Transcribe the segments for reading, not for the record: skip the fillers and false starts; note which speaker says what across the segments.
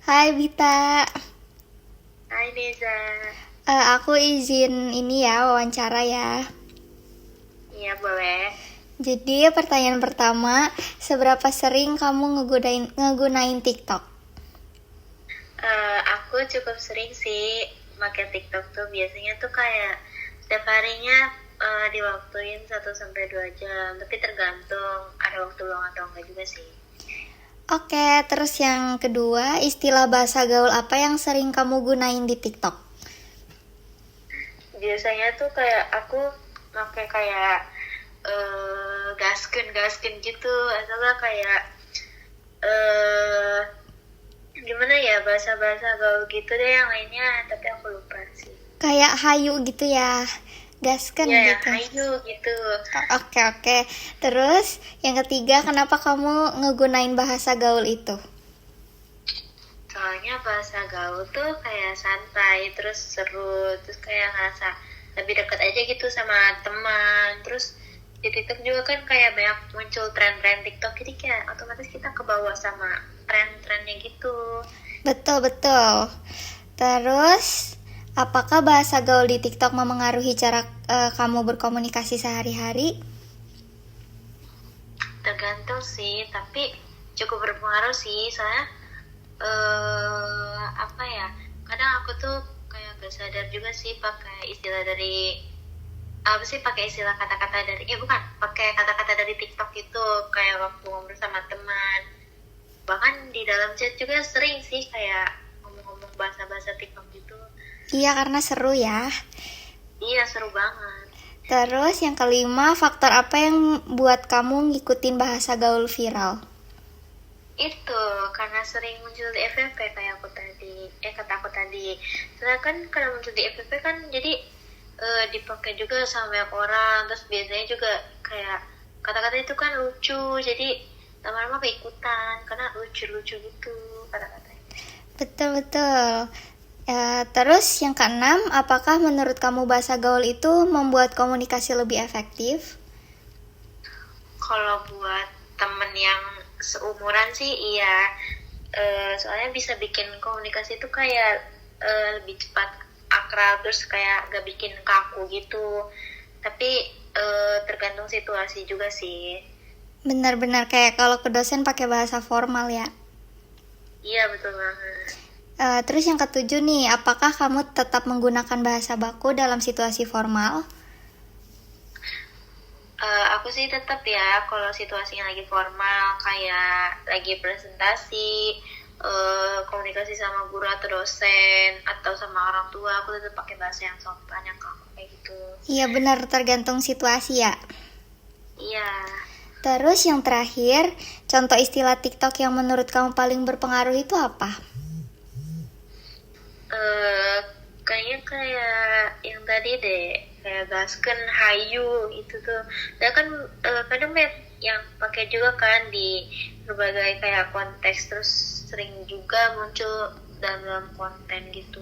Speaker 1: Hai Bita.
Speaker 2: Hai Neza.
Speaker 1: Aku izin ini ya wawancara ya.
Speaker 2: Iya boleh.
Speaker 1: Jadi pertanyaan pertama, seberapa sering kamu ngegunain TikTok?
Speaker 2: Aku cukup sering sih pakai TikTok tuh. Biasanya tuh kayak setiap harinya diwaktuin 1 sampai 2 jam. Tapi tergantung ada waktu luang atau enggak juga sih.
Speaker 1: Oke, terus yang kedua, istilah bahasa gaul apa yang sering kamu gunain di TikTok?
Speaker 2: Biasanya tuh kayak aku pakai kayak gasken gitu. Atau kayak gimana ya, bahasa-bahasa gaul gitu deh yang lainnya. Tapi aku lupa sih.
Speaker 1: Kayak hayu gitu ya, gasken
Speaker 2: Ya,
Speaker 1: gitu.
Speaker 2: hayu gitu.
Speaker 1: Oke. Terus yang ketiga, kenapa kamu ngegunain bahasa gaul itu?
Speaker 2: Soalnya bahasa gaul tuh kayak santai, terus seru, terus kayak ngerasa lebih dekat aja gitu sama teman. Terus di TikTok juga kan kayak banyak muncul tren-tren TikTok, jadi kayak otomatis kita kebawa sama tren-trennya gitu.
Speaker 1: Betul. Terus, apakah bahasa gaul di TikTok memengaruhi cara kamu berkomunikasi sehari-hari?
Speaker 2: Tergantung sih, tapi cukup berpengaruh sih. Soalnya apa ya, kadang aku tuh kayak gak sadar juga sih pakai istilah dari apa sih, pakai istilah kata-kata dari bukan, pakai kata-kata dari TikTok itu kayak waktu ngobrol sama teman, bahkan di dalam chat juga sering sih kayak ngomong-ngomong bahasa-bahasa TikTok gitu.
Speaker 1: Iya, karena seru ya.
Speaker 2: Iya, seru banget.
Speaker 1: Terus yang kelima, faktor apa yang buat kamu ngikutin bahasa gaul viral?
Speaker 2: Itu karena sering muncul di FYP kayak aku tadi, kata aku tadi. Soalnya kan karena muncul di FYP kan jadi dipakai juga sama banyak orang. Terus biasanya juga kayak kata-kata itu kan lucu, jadi lama-lama keikutan karena lucu-lucu gitu kata-katanya.
Speaker 1: Betul. Terus yang keenam, apakah menurut kamu bahasa gaul itu membuat komunikasi lebih efektif?
Speaker 2: Kalau buat temen yang seumuran sih iya. Soalnya bisa bikin komunikasi itu kayak lebih cepat akrab, terus kayak gak bikin kaku gitu. Tapi tergantung situasi juga sih.
Speaker 1: Benar-benar kayak kalau ke dosen pakai bahasa formal ya.
Speaker 2: Iya, betul banget.
Speaker 1: Terus yang ketujuh nih, apakah kamu tetap menggunakan bahasa baku dalam situasi formal?
Speaker 2: Aku sih tetap ya, kalau situasinya lagi formal kayak lagi presentasi, komunikasi sama guru atau dosen atau sama orang tua, aku tetap pakai bahasa yang sopan, yang kaku kayak gitu.
Speaker 1: Iya benar, tergantung situasi ya.
Speaker 2: Iya.
Speaker 1: Terus yang terakhir, contoh istilah TikTok yang menurut kamu paling berpengaruh itu apa?
Speaker 2: Kayaknya kayak yang tadi deh, kayak gasken, hayu itu tuh. Dan kan kadang yang pakai juga kan di berbagai kayak konteks, terus sering juga muncul dalam konten gitu.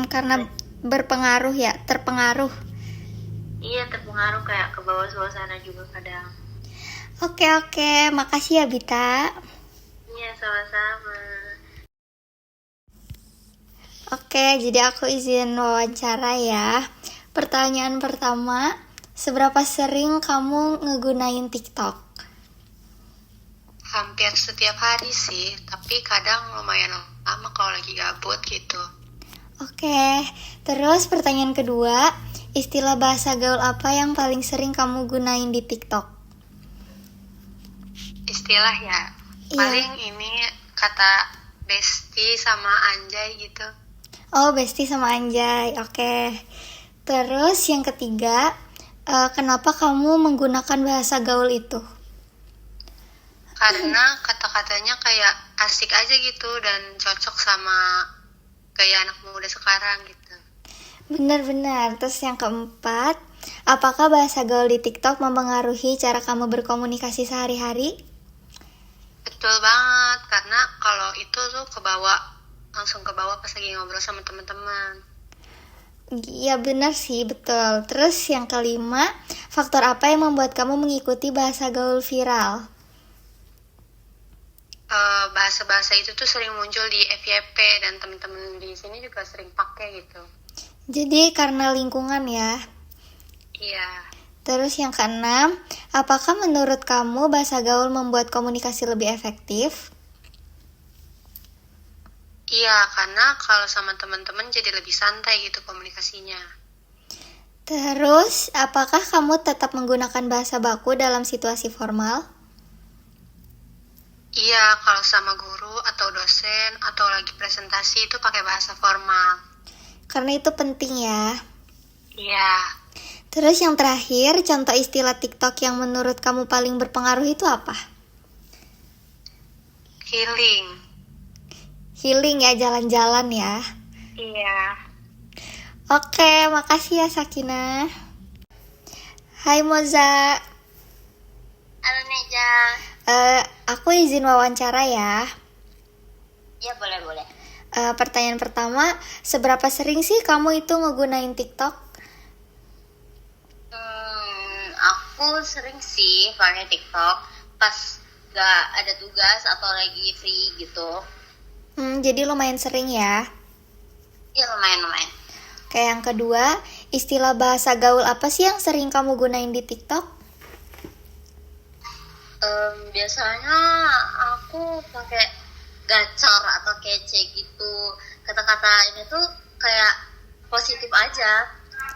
Speaker 1: Karena berpengaruh ya, terpengaruh.
Speaker 2: Iya, terpengaruh kayak ke bawah suasana juga kadang.
Speaker 1: Oke, makasih ya Bita.
Speaker 2: Iya, sama-sama.
Speaker 1: Oke, jadi aku izin wawancara ya. Pertanyaan pertama, seberapa sering kamu ngegunain TikTok?
Speaker 3: Hampir setiap hari sih, tapi kadang lumayan lama kalau lagi gabut gitu.
Speaker 1: Oke, terus pertanyaan kedua, istilah bahasa gaul apa yang paling sering kamu gunain di TikTok?
Speaker 3: Istilah ya, paling ini kata besti sama anjay gitu.
Speaker 1: Oh, bestie sama anjay, oke. Terus yang ketiga, kenapa kamu menggunakan bahasa gaul itu?
Speaker 3: Karena kata-katanya kayak asik aja gitu dan cocok sama gaya anak muda sekarang gitu.
Speaker 1: Benar-benar. Terus yang keempat, apakah bahasa gaul di TikTok mempengaruhi cara kamu berkomunikasi sehari-hari?
Speaker 3: Betul banget, karena kalau itu tuh langsung ke bawah pas lagi ngobrol sama teman-teman.
Speaker 1: Iya benar sih, betul. Terus yang kelima, faktor apa yang membuat kamu mengikuti bahasa gaul viral?
Speaker 3: Bahasa bahasa-bahasa itu tuh sering muncul di FYP dan temen-temen di sini juga sering pakai gitu.
Speaker 1: Jadi karena lingkungan ya.
Speaker 3: Iya.
Speaker 1: Terus yang keenam, apakah menurut kamu bahasa gaul membuat komunikasi lebih efektif?
Speaker 3: Iya, karena kalau sama teman-teman jadi lebih santai gitu komunikasinya.
Speaker 1: Terus, apakah kamu tetap menggunakan bahasa baku dalam situasi formal?
Speaker 3: Iya, kalau sama guru atau dosen atau lagi presentasi itu pakai bahasa formal.
Speaker 1: Karena itu penting ya.
Speaker 3: Iya.
Speaker 1: Terus yang terakhir, contoh istilah TikTok yang menurut kamu paling berpengaruh itu apa?
Speaker 3: Healing.
Speaker 1: Healing ya, jalan-jalan ya.
Speaker 3: Iya.
Speaker 1: Oke, makasih ya Sakina. Hai Moza.
Speaker 2: Halo Neja.
Speaker 1: Aku izin wawancara ya.
Speaker 2: Ya boleh.
Speaker 1: Pertanyaan pertama, seberapa sering sih kamu itu ngegunain TikTok?
Speaker 2: Aku sering sih pakai TikTok pas gak ada tugas atau lagi free gitu.
Speaker 1: Jadi lumayan sering ya.
Speaker 2: Ya lumayan.
Speaker 1: Kayak yang kedua, istilah bahasa gaul apa sih yang sering kamu gunain di TikTok?
Speaker 2: Biasanya aku pakai gacor atau kece gitu. Kata-kata ini tuh kayak positif aja,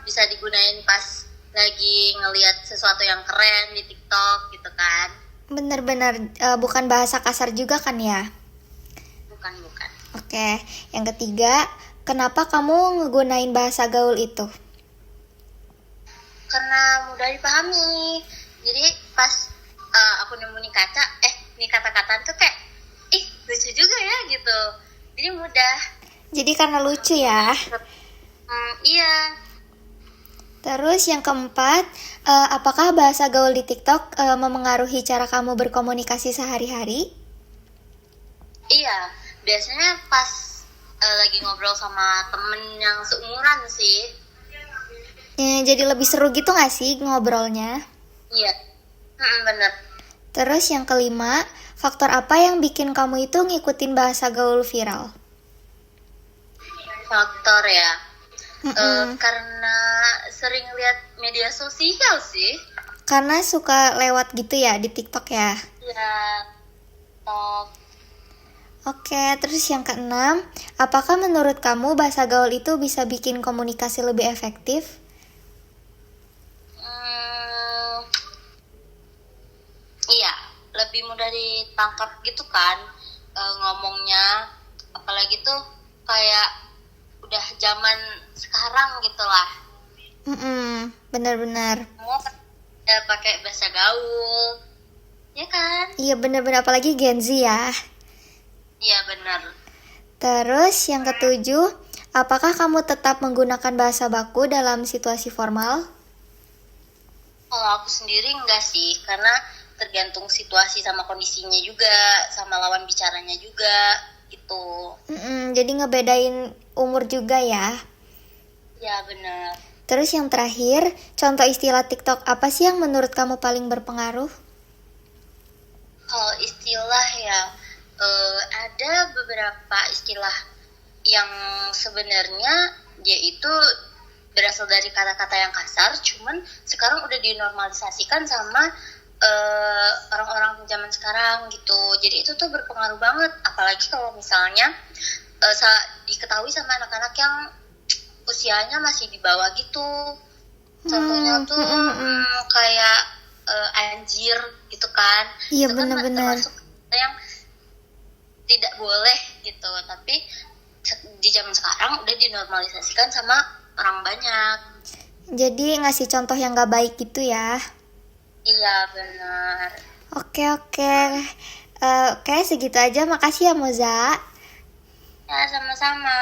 Speaker 2: bisa digunain pas lagi ngelihat sesuatu yang keren di TikTok gitu kan.
Speaker 1: Bener-bener bukan bahasa kasar juga kan ya?
Speaker 2: Bukan.
Speaker 1: Oke, yang ketiga, kenapa kamu ngegunain bahasa gaul itu?
Speaker 2: Karena mudah dipahami. Jadi pas aku nemu nih kata-kata tuh kayak lucu juga ya gitu. Jadi mudah.
Speaker 1: Jadi karena lucu ya.
Speaker 2: Iya.
Speaker 1: Terus yang keempat, apakah bahasa gaul di TikTok memengaruhi cara kamu berkomunikasi sehari-hari?
Speaker 2: Iya, biasanya pas lagi ngobrol sama temen yang seumuran sih.
Speaker 1: Jadi lebih seru gitu gak sih ngobrolnya?
Speaker 2: Iya, bener.
Speaker 1: Terus yang kelima, faktor apa yang bikin kamu itu ngikutin bahasa gaul viral?
Speaker 2: Faktor ya, karena sering lihat media sosial sih.
Speaker 1: Karena suka lewat gitu ya di TikTok ya?
Speaker 2: Iya, TikTok.
Speaker 1: Oke, terus yang keenam, apakah menurut kamu bahasa gaul itu bisa bikin komunikasi lebih efektif?
Speaker 2: Iya, lebih mudah ditangkap gitu kan ngomongnya. Apalagi tuh kayak udah zaman sekarang gitu lah.
Speaker 1: Benar-benar.
Speaker 2: Semua pakai bahasa gaul, ya kan?
Speaker 1: Iya benar-benar, apalagi Gen Z ya.
Speaker 2: Iya benar.
Speaker 1: Terus yang ketujuh, apakah kamu tetap menggunakan bahasa baku dalam situasi formal?
Speaker 2: Kalau aku sendiri enggak sih, karena tergantung situasi sama kondisinya juga, sama lawan bicaranya juga, gitu.
Speaker 1: Jadi ngebedain umur juga ya.
Speaker 2: Ya benar.
Speaker 1: Terus yang terakhir, contoh istilah TikTok apa sih yang menurut kamu paling berpengaruh?
Speaker 2: Kalau istilah ya, ada beberapa istilah yang sebenarnya dia itu berasal dari kata-kata yang kasar, cuman sekarang udah dinormalisasikan sama orang-orang zaman sekarang gitu. Jadi itu tuh berpengaruh banget, apalagi kalau misalnya diketahui sama anak-anak yang usianya masih di bawah gitu. Contohnya tuh kayak anjir gitu kan.
Speaker 1: Iya
Speaker 2: itu kan
Speaker 1: benar-benar.
Speaker 2: termasuk yang tidak boleh gitu, tapi di zaman sekarang udah dinormalisasikan sama orang banyak.
Speaker 1: Jadi ngasih contoh yang gak baik gitu ya.
Speaker 2: Iya benar.
Speaker 1: Oke. Oke, segitu aja. Makasih ya Moza.
Speaker 2: Ya sama-sama.